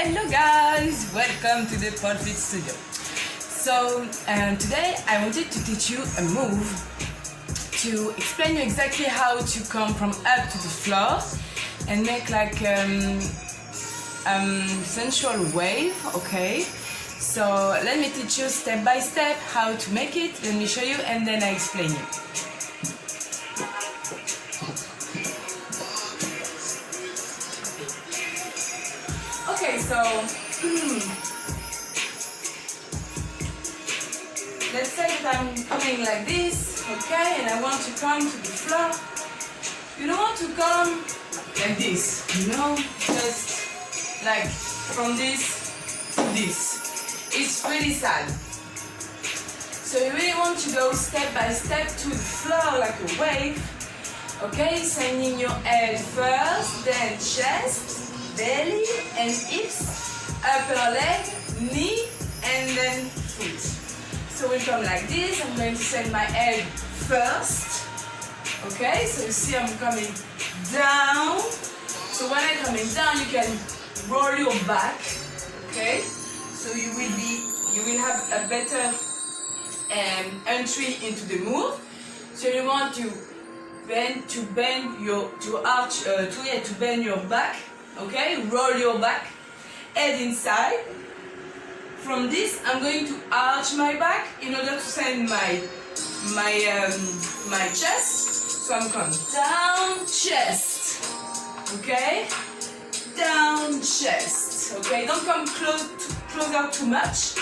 Hello guys, welcome to the PoleFit studio. So today I wanted to teach you a move to explain you exactly how to come from up to the floor and make like sensual wave, okay? So let me teach you step by step how to make it. Let me show you and then I explain it. Okay, so let's say that I'm coming like this, okay, and I want to come to the floor. You don't want to come like this, you know, just like from this to this. It's really sad. So you really want to go step by step to the floor like a wave, okay, sending your head first, then chest, belly and hips, upper leg, knee, and then foot. So we come like this. I'm going to send my head first. Okay, so you see I'm coming down. So when I'm coming down, you can roll your back. Okay, so you will have a better entry into the move. So you want to bend your back. Okay, roll your back, head inside. From this, I'm going to arch my back in order to send my chest. So I'm coming down, chest. Okay, down, chest. Okay, don't come closer too much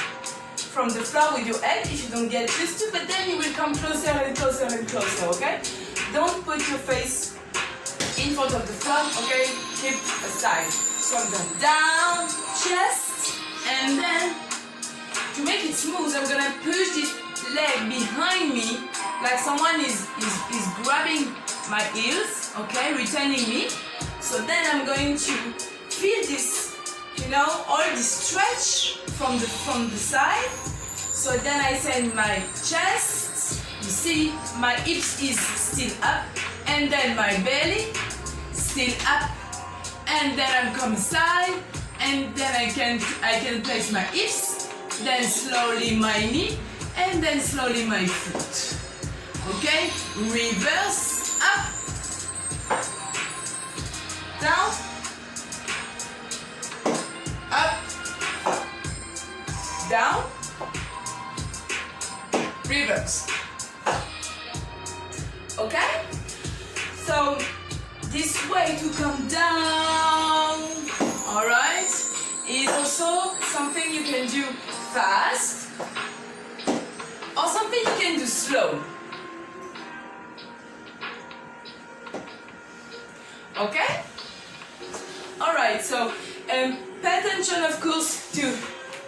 from the floor with your head if you don't get used to. But then you will come closer and closer and closer. Okay, don't put your face in front of the floor, okay? Keep aside. So I'm going down, chest, and then to make it smooth, I'm gonna push this leg behind me like someone is grabbing my heels, okay, retaining me. So then I'm going to feel this, you know, all this stretch from the side. So then I send my chest, you see, my hips is still up, and then my belly still up, and then I'm coming side, and then I can place my hips, then slowly my knee, and then slowly my foot. Okay, reverse, up, down, up, down, reverse. Okay, so this way to come down, alright, is also something you can do fast or something you can do slow. Okay? Alright, so pay attention of course to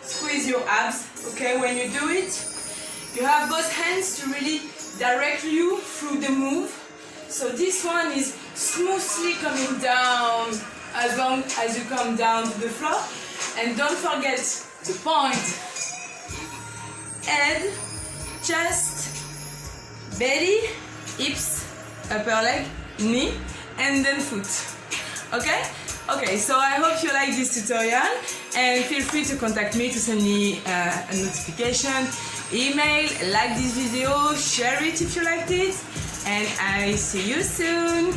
squeeze your abs, okay, when you do it. You have both hands to really direct you through the move. So this one is smoothly coming down as long as you come down to the floor. And don't forget the point. Head, chest, belly, hips, upper leg, knee, and then foot. Okay? Okay, so I hope you like this tutorial and feel free to contact me to send me a notification, email, like this video, share it if you liked it, and I see you soon.